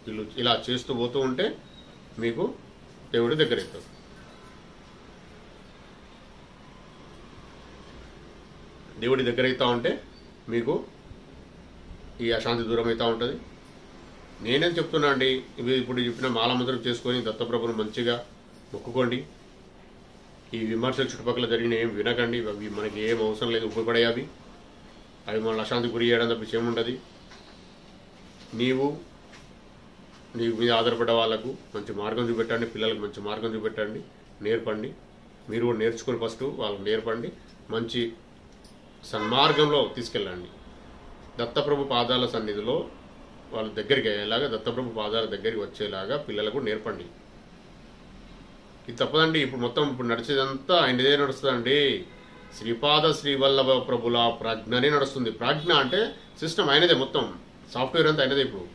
వీళ్ళు ఇలా చేస్తూ పోతూ ఉంటే మీకు దేవుడి దగ్గర అవుతాడు. దేవుడి దగ్గర అవుతా ఉంటే మీకు ఈ అశాంతి దూరం అవుతూ ఉంటుంది. నేనేం చెప్తున్నా అండి, ఇవి ఇప్పుడు చెప్పిన మాలమంత్రం చేసుకొని దత్తప్రభుని మంచిగా మొక్కుకోండి. ఈ విమర్శలు చుట్టుపక్కల జరిగిన ఏం వినకండి, అవి మనకి ఏం అవసరం లేదు, ఉపయోగపడే అవి మనల్ని అశాంతి గురి చేయడం తప్ప ఏముండదు. నీకు మీద ఆధారపడ్డ వాళ్ళకు మంచి మార్గం చూపెట్టండి, పిల్లలకు మంచి మార్గం చూపెట్టండి, నేర్పండి. మీరు కూడా నేర్చుకొని ఫస్ట్ వాళ్ళకి నేర్పండి, మంచి సన్మార్గంలో తీసుకెళ్ళండి. దత్తప్రభు పాదాల సన్నిధిలో వాళ్ళ దగ్గరికి అయ్యేలాగా, దత్తప్రభు పాదాల దగ్గరికి వచ్చేలాగా పిల్లలకు నేర్పండి. ఇది తప్పదండి. ఇప్పుడు నడిచేదంతా ఆయనదే నడుస్తుందండి. శ్రీపాద శ్రీవల్లభ ప్రభుల ప్రజ్ఞనే నడుస్తుంది. ప్రజ్ఞ అంటే సిస్టమ్ ఆయనదే, మొత్తం సాఫ్ట్వేర్ అంతా ఆయనదే. ఇప్పుడు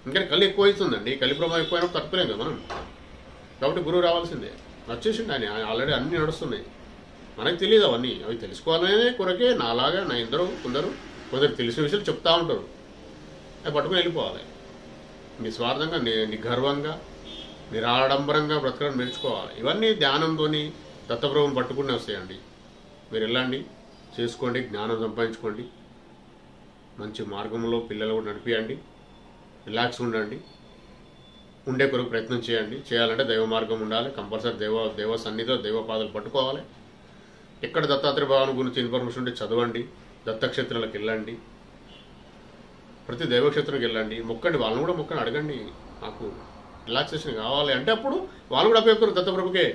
ఇంకా కలి ఎక్కువ అవుతుందండి, కలి ప్రభావం ఎక్కువైనప్పుడు తట్టుకోలేం కదా మనం. కాబట్టి గురువు రావాల్సిందే. వచ్చేసిండి ఆయన, ఆల్రెడీ అన్నీ నడుస్తున్నాయి. మనకు తెలియదు అవన్నీ, అవి తెలుసుకోవాలనే కొరకే నాలాగా కొందరు తెలిసిన విషయాలు చెప్తా ఉంటారు, అవి పట్టుకుని వెళ్ళిపోవాలి. నిస్వార్థంగా నిగర్వంగా నిరాడంబరంగా బ్రతకడం నేర్చుకోవాలి. ఇవన్నీ ధ్యానంతో దత్తప్రభుని పట్టుకునే వస్తాయండి. మీరు వెళ్ళండి, చేసుకోండి, జ్ఞానం సంపాదించుకోండి, మంచి మార్గంలో పిల్లలు కూడా నడిపియండి, రిలాక్స్ ఉండండి, ఉండే కొరకు ప్రయత్నం చేయాలంటే దైవ మార్గం ఉండాలి. కంపల్సరీ దేవ సన్నిధిలో దైవ పాదాలు పట్టుకోవాలి. ఎక్కడ దత్తాత్రేయ భగవాన్ గురించి ఇన్ఫర్మేషన్ ఉంటే చదవండి, దత్తక్షేత్రాలకు వెళ్ళండి, ప్రతి దైవక్షేత్రంకి వెళ్ళండి, మొక్కండి, వాళ్ళని కూడా మొక్కని అడగండి, నాకు రిలాక్సేషన్ కావాలి అంటే అప్పుడు వాళ్ళు కూడా అప్పచెప్తారు దత్తప్రభుకే.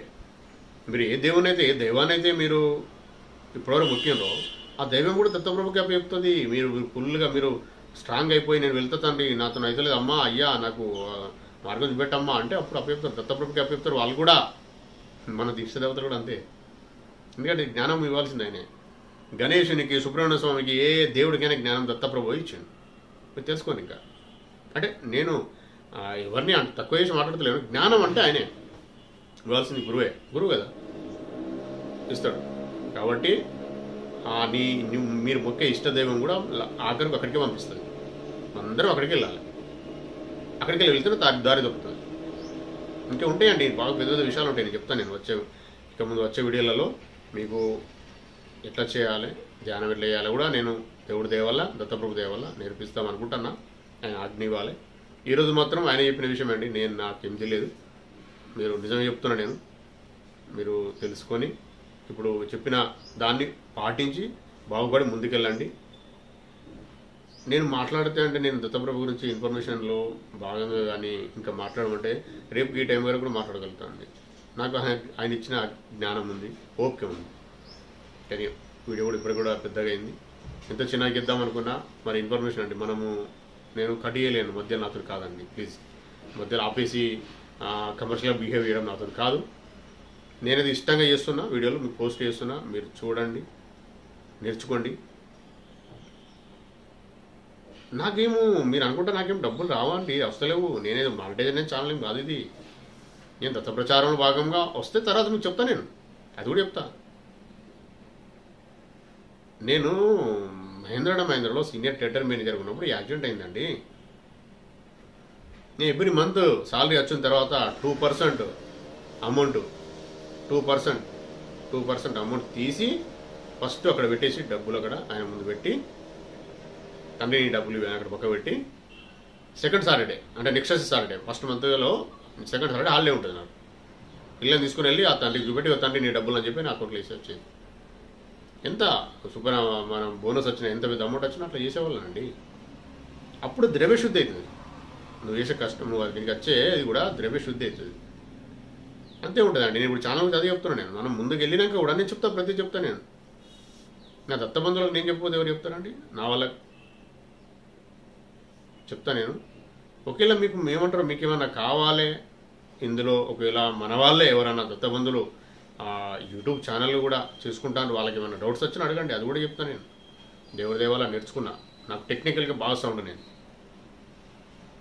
మీరు ఏ దైవానైతే మీరు ఇప్పటివరకు ముఖ్యంలో ఆ దైవం కూడా దత్తప్రభుకి అప్పచెప్తుంది. మీరు ఫుల్గా మీరు స్ట్రాంగ్ అయిపోయి నేను వెళ్తా తండ్రి, నాతో అయితే లేదు అమ్మా, అయ్యా నాకు మార్గం చూపెట్టమ్మా అంటే అప్పుడు అప్పచెప్తారు, దత్తప్రభుకి అప్పచెప్తారు వాళ్ళు కూడా. మన దీక్ష దేవతలు కూడా అంతే. ఎందుకంటే జ్ఞానం ఇవ్వాల్సింది ఆయనే. గణేశునికి, సుబ్రహ్మణ్య స్వామికి, ఏ దేవుడికైనా జ్ఞానం దత్తప్రభు ఇచ్చాను. మీరు తెలుసుకోండి. ఇంకా అంటే నేను ఎవరిని తక్కువ చేసి మాట్లాడతలేను. జ్ఞానం అంటే ఆయనే ఇవ్వాల్సింది, గురువు కదా ఇస్తాడు. కాబట్టి మీరు మొక్కే ఇష్టదైవం కూడా ఆఖరికి అక్కడికే పంపిస్తుంది. అందరం అక్కడికి వెళ్ళాలి. అక్కడికి వెళ్తేనే దారి దొరుకుతుంది. ఇంకా ఉంటాయండి బాగా పెద్ద పెద్ద విషయాలు ఉంటాయి, నేను చెప్తాను. నేను ఇక ముందు వచ్చే వీడియోలలో మీకు ఎట్లా చేయాలి, ధ్యానం ఎట్లా చేయాలి కూడా నేను దేవుడి దేవల్ల, దత్తప్రభు దేవల్ల నేర్పిస్తాం అనుకుంటున్నా. ఆయన ఆజ్ఞ ఇవ్వాలి. ఈరోజు మాత్రం ఆయన చెప్పిన విషయం అండి, నాకేం తెలియదు, మీరు నిజమే చెప్తున్నా. మీరు తెలుసుకొని ఇప్పుడు చెప్పిన దాన్ని పాటించి బాగుపడి ముందుకెళ్ళండి. నేను మాట్లాడితే అంటే నేను దత్తప్రభు గురించి ఇన్ఫర్మేషన్లో భాగంగా కానీ ఇంకా మాట్లాడమంటే రేపు ఈ టైం వరకు కూడా మాట్లాడగలుగుతానండి. నాకు ఆయన ఇచ్చిన జ్ఞానం ఉంది, ఓపిక ఉంది. కానీ వీడియో కూడా ఇప్పుడు కూడా పెద్దగా అయింది. ఎంత చిన్నగా ఇద్దాం అనుకున్నా మరి ఇన్ఫర్మేషన్ అండి నేను కట్ చేయలేను, మధ్యలో నాతో కాదండి. ప్లీజ్ మధ్యలో ఆపేసి కమర్షియల్గా బిహేవ్ చేయడం నాతో కాదు. నేనది ఇష్టంగా చేస్తున్నా, వీడియోలు మీకు పోస్ట్ చేస్తున్నా, మీరు చూడండి, నేర్చుకోండి. నాకేమో మీరు అనుకుంటే నాకేం డబ్బులు రావండి, వస్తలేవు. నేనేదో మానిటైజర్ ఛానల్ ఏం కాదు ఇది. నేను దత్త ప్రచారంలో భాగంగా వస్తే తర్వాత మీకు చెప్తా, నేను అది కూడా చెప్తా. నేను మహేంద్రలో సీనియర్ థియేటర్ మేనేజర్ ఉన్నప్పుడు యాక్సిడెంట్ అయిందండి. నేను ఎవ్రీ మంత్ సాలరీ వచ్చిన తర్వాత 2% అమౌంట్ 2% అమౌంట్ తీసి ఫస్ట్ అక్కడ పెట్టేసి డబ్బులు అక్కడ ఆయన ముందు పెట్టి, తండ్రి డబ్బులు ఇవి అక్కడ పక్క పెట్టి, సెకండ్ సాటర్డే అంటే నెక్స్ట్ సాటర్డే ఫస్ట్ మంత్లో సెకండ్ సాటర్డే హాలిడే ఉంటుంది నాకు. పిల్లల్ని తీసుకుని వెళ్ళి ఆ తండ్రికి చూపెట్టి, తండ్రి నీ డబ్బులు అని చెప్పి నా అకౌంట్లో వేసి వచ్చేది. ఎంత మనం బోనస్ వచ్చినా, ఎంత పెద్ద అమౌంట్ వచ్చినా అట్లా చేసేవాళ్ళనండి. అప్పుడు ద్రవ్యశుద్ధి అవుతుంది. నువ్వు చేసే కష్టం, నువ్వు దీనికి వచ్చేది కూడా ద్రవ్యశుద్ధి అవుతుంది. అంతే ఉంటుందండి. నేను ఇప్పుడు చాలా మంది అదే చెప్తున్నాను. మనం ముందుకు వెళ్ళినాక కూడా నేను చెప్తాను, ప్రతి చెప్తాను నేను. నా దత్తబంధువులకు నేను చెప్పకపోతే ఎవరు చెప్తారండి? నా వల్ల చెప్తా నేను. ఒకవేళ మీకు ఏమంటారు, మీకు ఏమన్నా కావాలి ఇందులో, ఒకవేళ మన వాళ్ళే ఎవరన్నా దత్తబంధువులు యూట్యూబ్ ఛానల్ కూడా చేసుకుంటాను, వాళ్ళకి ఏమైనా డౌట్స్ వచ్చినా అడగండి, అది కూడా చెప్తాను నేను. దేవుడి దేవాల నేర్చుకున్నా, నాకు టెక్నికల్గా బాగా సౌండ్. నేను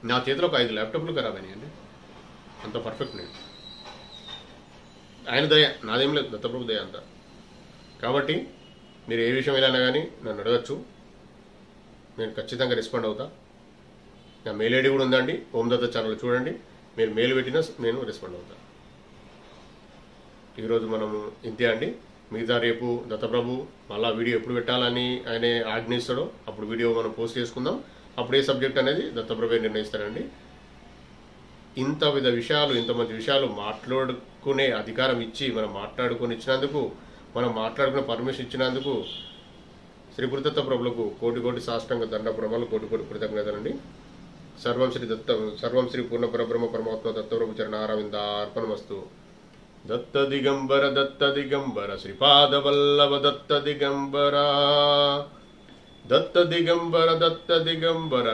నా చేతిలో ఒక 5 ల్యాప్టాప్లు ఖరాబ్ అయినాయండి, అంత పర్ఫెక్ట్ నేను. ఆయన దయ, నాదేం లేదు, దత్తప్రభు దయ అంతా. కాబట్టి మీరు ఏ విషయం వెళ్ళినా కానీ నన్ను అడగచ్చు, నేను ఖచ్చితంగా రెస్పాండ్ అవుతా. నా మెయిల్ ఐడి కూడా ఉందండి, ఓం దత్త ఛానల్ చూడండి, మీరు మెయిల్ పెట్టినా నేను రెస్పాండ్ అవుతా. ఈరోజు మనము ఇంతే అండి. మిగతా రేపు దత్తప్రభు మళ్ళా వీడియో ఎప్పుడు పెట్టాలని ఆయన ఆజ్ఞయిస్తాడో అప్పుడు వీడియో మనం పోస్ట్ చేసుకుందాం. అప్పుడు ఏ సబ్జెక్ట్ అనేది దత్తప్రభే నిర్ణయిస్తాడండి. ఇంతమంది విషయాలు మాట్లాడుకునే అధికారం ఇచ్చి మనం మాట్లాడుకొని ఇచ్చినందుకు, మనం మాట్లాడుకునే పర్మిషన్ ఇచ్చినందుకు శ్రీ గురుదత్తప్రభులకు కోటి సాష్టాంగ దండ ప్రభలు, కోటి కృతజ్ఞతలండి. సర్వం శ్రీ పూర్ణ పరబ్రహ్మ పరమాత్మ దత్తప్రభు చరణారవిందార్పణమస్తు. దత్త దిగంబర శ్రీపాదవల్లభ దత్త దిగంబర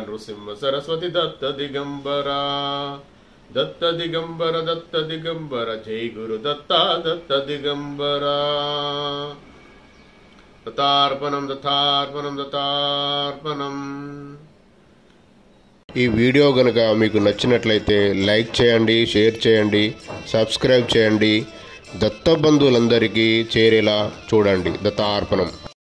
నృసింహ సరస్వతి దత్త దిగంబర జై గురు దత్త దిగంబర. దత్తార్పణం. ఈ వీడియో గనుక మీకు నచ్చినట్లయితే లైక్ చేయండి, షేర్ చేయండి, సబ్స్క్రైబ్ చేయండి. దత్తబంధువులందరికీ చేరేలా చూడండి. దత్తార్పణం.